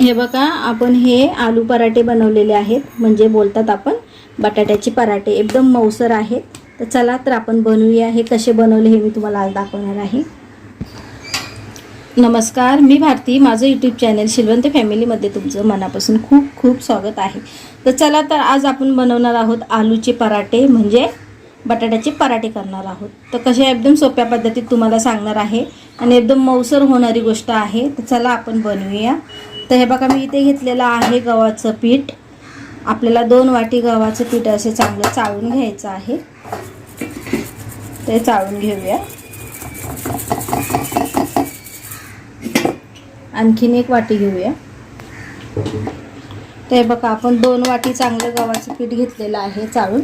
हे बघा, आपण हे आलू पराठे बनवलेले आहेत, म्हणजे बोलतात आपण बटाट्याचे पराठे, एकदम मऊसर आहेत. तर चला तर आपण बनवूया. हे कसे बनवले हे मी तुम्हाला आज दाखवणार आहे. नमस्कार, मी भारती. माझं यूट्यूब चॅनल शिलवंत फॅमिलीमध्ये तुमचं मनापासून खूप खूप स्वागत आहे. तर चला तर आज आपण बनवणार आहोत आलूचे पराठे, म्हणजे बटाट्याचे पराठे करणार आहोत. तर कशा एकदम सोप्या पद्धतीत तुम्हाला सांगणार आहे आणि एकदम मऊसर होणारी गोष्ट आहे. तर चला आपण बनवूया. तर हे बघा, मी इथे घेतलेलं आहे गव्हाचं पीठ. आपल्याला 2 वाटी गव्हाचं पीठ असे चांगलं चाळून घ्यायचं आहे. ते चाळून घेऊया. आणखीन 1 वाटी घेऊया. ते बघा, आपण 2 वाटी चांगलं गव्हाचं पीठ घेतलेलं आहे चाळून.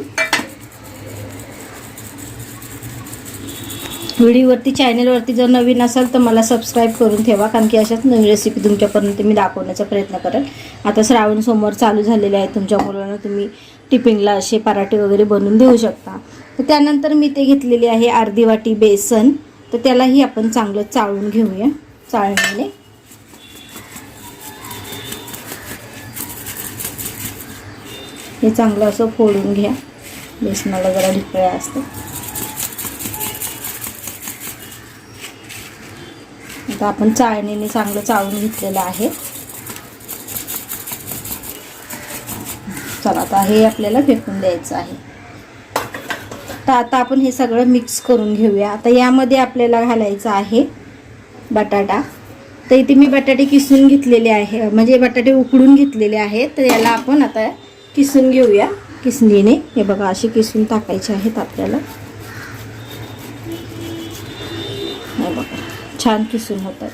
व्हिडिओवरती चॅनलवरती जर नवीन असाल तर मला सबस्क्राईब करून ठेवा, कारण की अशाच नवीन रेसिपी तुमच्यापर्यंत मी दाखवण्याचा प्रयत्न करेल. आता श्रावण सोमवार चालू झालेले आहे. तुमच्या मुलांना तुम्ही टिफिनला असे पराठे वगैरे बनवून देऊ शकता. तर त्यानंतर मी ते घेतलेली आहे अर्धी वाटी बेसन. तर त्यालाही आपण चांगलं चाळून घेऊया. चाळणीने हे चांगलं असं फोडून घ्या. बेसनाला जरा ढिकळ्या असतात. आता आपण चाळणीने चांगलं चाळून घेतलेलं आहे. चला, आता हे आपल्याला फेकून द्यायचं आहे. तर आता आपण हे सगळं मिक्स करून घेऊया. आता यामध्ये आपल्याला घालायचं आहे बटाटा. तर इथे मी बटाटे किसून घेतलेले आहे, म्हणजे बटाटे उकडून घेतलेले आहेत. तर याला आपण आता किसून घेऊया किसणीने. हे बघा, असे किसून टाकायचे आहेत आपल्याला. हे बघा, छान किसून होतात.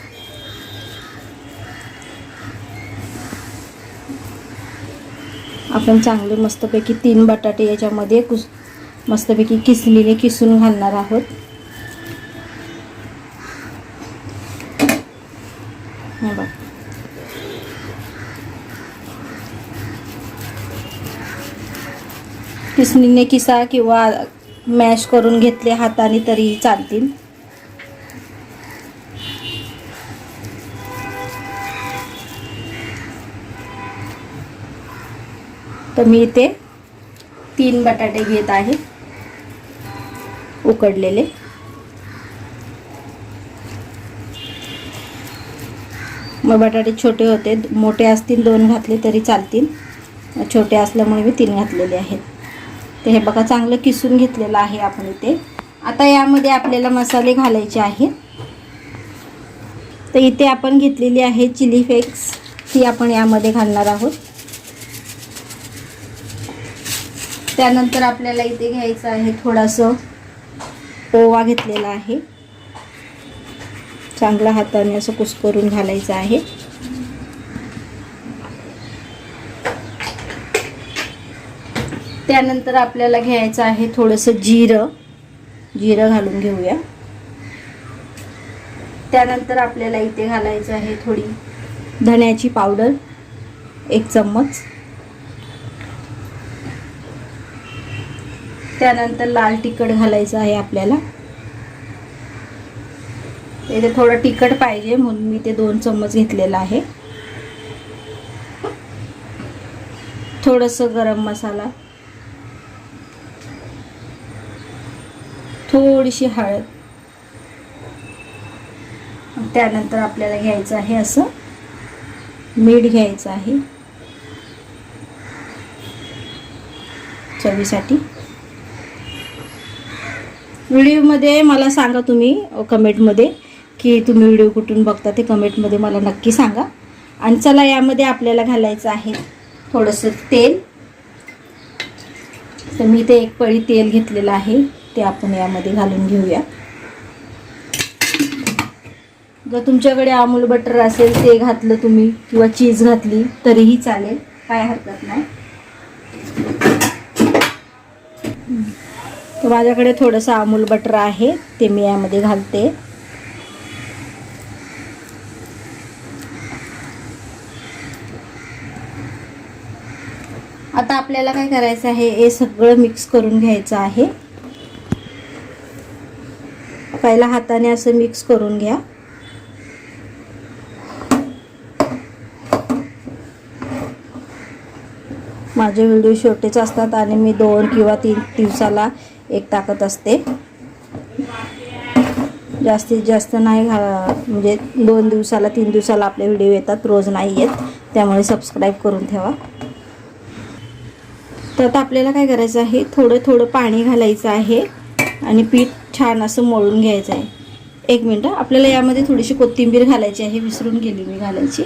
आपण चांगले मस्तपैकी 3 बटाटे याच्यामध्ये मस्तपैकी किसणीने किसून घालणार आहोत. हे बघा, किसणीने किसा किंवा मॅश करून घेतले हाताने तरी चालतील. तर मी इथे 3 बटाटे घेत आहे उकडलेले. मग बटाटे छोटे होते, मोठे असतील 2 घातले तरी चालतील. छोटे असल्यामुळे मी 3 घातलेले आहेत. तर हे बघा, चांगलं किसून घेतलेलं आहे आपण इथे. आता यामध्ये आपल्याला मसाले घालायचे आहेत. तर इथे आपण घेतलेली आहे चिली फ्लेक्स, ती आपण यामध्ये घालणार आहोत. त्यानंतर आपल्याला इथे घ्यायचं आहे थोडंसं ओवा घेतलेला आहे. चांगला हाताने असं कुस्करून घालायचं आहे. त्यानंतर आपल्याला घ्यायचं आहे थोडंसं जिरं घालून घेऊया. त्यानंतर आपल्याला इथे घालायचं आहे थोडी धण्याची पावडर, 1 चम्मच. त्यानंतर लाल तिखट घालायचं आहे आपल्याला. इथे थोडं तिखट पाहिजे म्हणून मी ते 2 चम्मच घेतलेला आहे. थोडंसं गरम मसाला, थोडीशी हळद. त्यानंतर आपल्याला घ्यायचं आहे असं मीठ घ्यायचं आहे चवीसाठी. व्हिडिओमध्ये मला सांगा तुम्ही कमेंटमध्ये की तुम्ही व्हिडिओ कुठून बघता, ते कमेंटमध्ये मला नक्की सांगा. आणि चला, यामध्ये आपल्याला घालायचं आहे थोडंसं तेल. तर मी ते 1 पळी तेल घेतलेलं आहे, ते आपण यामध्ये घालून घेऊया. जर तुमच्याकडे अमूल बटर असेल ते घातलं तुम्ही, किंवा चीज घातली तरीही चालेल, काय हरकत नाही. तर माझ्याकडे थोडंसं अमूल बटर आहे, ते मी यामध्ये घालते. आता आपल्याला काय करायचं आहे, हे सगळं मिक्स करून घ्यायचं आहे. पहिला हाताने असं मिक्स करून घ्या. माझे व्हिडिओ छोटेच असतात आणि मी 2 किंवा 3 दिवसाला एक टाकत असते. जास्तीत जास्त नाही म्हणजे 2 दिवसाला 3 दिवसाला आपले व्हिडिओ येतात, रोज नाही येत. त्यामुळे सबस्क्राईब करून ठेवा. तर आता आपल्याला काय करायचं आहे, थोडं थोडं पाणी घालायचं आहे आणि पीठ छान असं मळून घ्यायचं आहे. 1 मिनिट, आपल्याला यामध्ये थोडीशी कोथिंबीर घालायची आहे, विसरून गेली मी घालायची.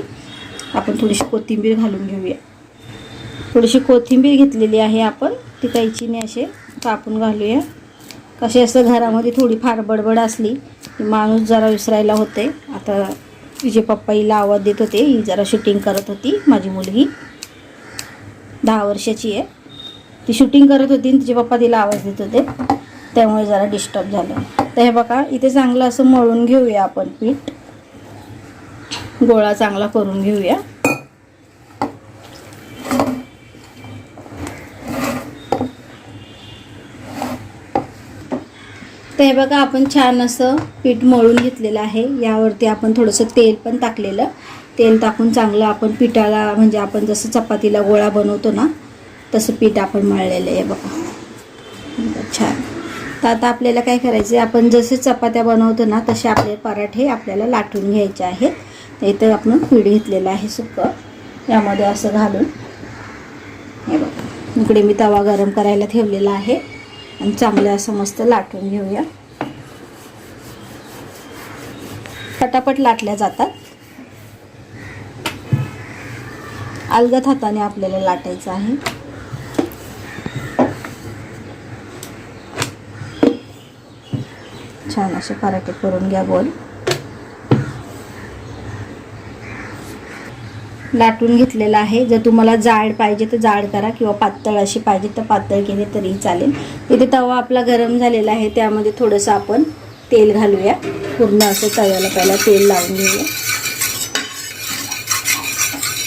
आपण थोडीशी कोथिंबीर घालून घेऊया. थोडीशी कोथिंबीर घेतलेली आहे आपण, ती कैचीने असे कापून घालूया. कसे असं घरामध्ये थोडीफार बडबड असली की माणूस जरा विसरायला होते. आता तिचे पप्पा हिला आवाज देत होते, ही जरा शूटिंग करत होती. माझी मुलगी 10 वर्षाची आहे, ती शूटिंग करत होती आणि तिचे पप्पा तिला आवाज देत होते, त्यामुळे जरा डिस्टर्ब झालं. तर हे बघा, इथे चांगलं असं मळून घेऊया आपण पीठ, गोळा चांगला करून घेऊया. तर हे बघा, आपण छान असं पीठ मळून घेतलेलं आहे. यावरती आपण थोडंसं तेल पण टाकलेलं, तेल टाकून चांगलं आपण पिठाला, म्हणजे आपण जसं चपातीला गोळा बनवतो ना तसं पीठ आपण मळलेलं आहे बघा. छान. तर आता आपल्याला काय करायचं आहे, आपण जसे चपात्या बनवतो ना तसे आपले पराठे आपल्याला लाटून घ्यायचे आहेत. तर इथं आपण पीठ घेतलेलं आहे सुकं, यामध्ये असं घालून हे बघा, इकडे मी तवा गरम करायला ठेवलेला आहे आणि चांगलं असं मस्त लाटून घेऊया. पटापट लाटल्या जातात. अलगद हाताने आपल्याला लाटायचं आहे. छान असे पराठे करून घ्या गोल. लाटून घेतलेला आहे. जर तुम्हाला जाड पाहिजे तर जाड करा किंवा पातळ अशी पाहिजे तर पातळ केले तरी चालेल. इथे तवा आपला गरम झालेला आहे, त्यामध्ये थोडंसं आपण तेल घालूया. पूर्ण असं तव्याला पहिला तेल लावून घेऊया.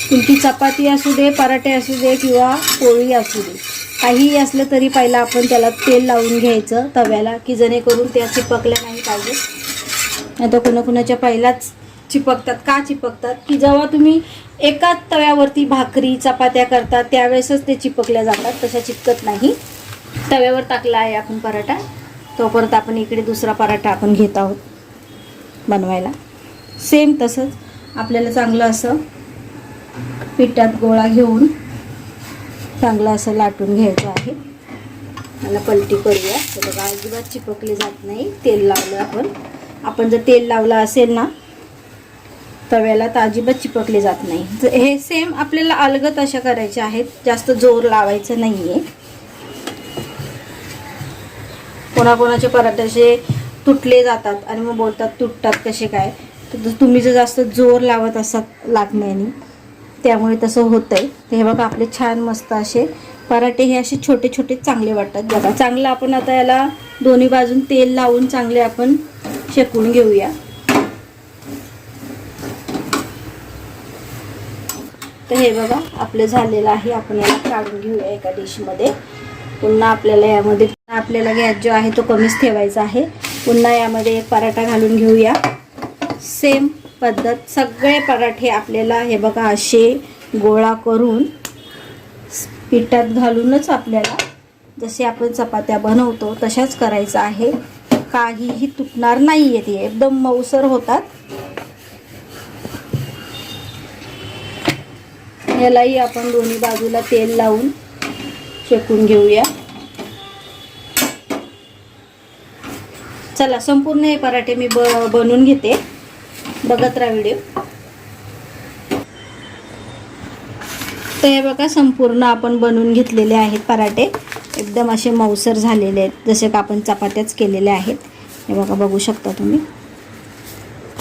तुमची चपाती असू दे, पराठे असू दे किंवा पोळी असू दे, काहीही असलं तरी पहिला आपण त्याला तेल लावून घ्यायचं तव्याला, की जेणेकरून त्या चिपकल्या नाही पाहिजे. नाही तर कोणाकोणाच्या पहिलाच चिपकतात. का चिपकतात, की जेव्हा तुम्ही एकाच तव्यावरती भाकरी चपात्या करतात त्यावेळेसच ते चिपकल्या जातात, तशा चिपकत नाही. तव्यावर टाकला आहे आपण पराठा, तोपर्यंत आपण इकडे दुसरा पराठा आपण घेत आहोत बनवायला. सेम तसंच आपल्याला चांगलं असं पिठात गोळा घेऊन चांगलं असं लाटून घ्यायचं आहे. मला पलटी करूया. तर बघा, अजिबात चिपकले जात नाही. तेल लावलं आपण जर तेल लावलं असेल ना तव्याला तर अजिबात चिपकले जात नाही. तर हे सेम आपल्याला अलगद अशा करायच्या आहेत, जास्त जोर लावायचं नाही आहे. कोणाकोणाचे पराठे असे तुटले जातात आणि मग बोलतात तुटतात कसे काय. तर तुम्ही जर जास्त जोर लावत असाल लाटण्याने त्यामुळे तसं होतंय. तर हे बघा, आपले छान मस्त असे पराठे हे असे छोटे छोटे चांगले वाटतात बघा. चांगलं आपण आता याला दोन्ही बाजून तेल लावून चांगले आपण शेकून घेऊया. तर हे बघा, आपलं झालेलं आहे. आपण याला काढून घेऊया एका डिशमध्ये. पुन्हा आपल्याला यामध्ये गॅस जो आहे तो कमीच ठेवायचा आहे. पुन्हा यामध्ये एक पराठा घालून घेऊया. सेम पद्धत सगळे पराठे आपल्याला हे बघा असे गोळा करून पिठात घालूनच आपल्याला जसे आपण चपात्या बनवतो तशाच करायचं आहे. काहीही तुटणार नाही आहे, ते एकदम मऊसर होतात. यालाही आपण दोन्ही बाजूला तेल लावून शेकून घेऊया. चला, संपूर्ण हे पराठे मी बनवून घेते, बघत राहा व्हिडिओ. तर हे बघा, संपूर्ण आपण बनवून घेतलेले आहेत पराठे. एकदम असे मऊसर झालेले आहेत, जसे का आपण चपात्याच केलेल्या आहेत. हे बघा, बघू शकता तुम्ही.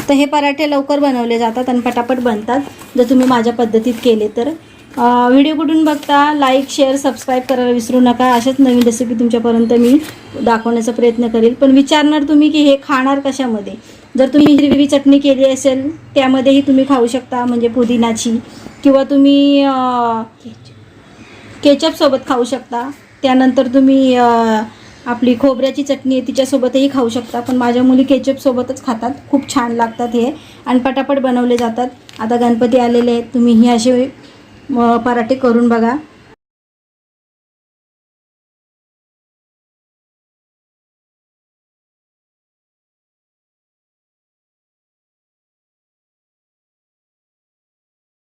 तर हे पराठे लवकर बनवले जातात आणि पटापट बनतात जर तुम्ही माझ्या पद्धतीत केले तर. व्हिडिओ कुठून बघता, लाईक शेअर सबस्क्राईब करायला विसरू नका. अशाच नवीन रेसिपी तुमच्यापर्यंत मी दाखवण्याचा प्रयत्न करेल. पण विचारणार तुम्ही की हे खाणार कशामध्ये. जर तुम्ही हिरवी चटणी केली असेल त्यामध्येही तुम्ही खाऊ शकता, म्हणजे पुदिनाची, किंवा तुम्ही केचपसोबत खाऊ शकता. त्यानंतर तुम्ही आपली खोबऱ्याची चटणी आहे तिच्यासोबतही खाऊ शकता. पण माझ्या मुली केचपसोबतच खातात, खूप छान लागतात हे आणि पटापट बनवले जातात. आता गणपती आलेले आहेत, तुम्ही ही असे पराठे करून बघा.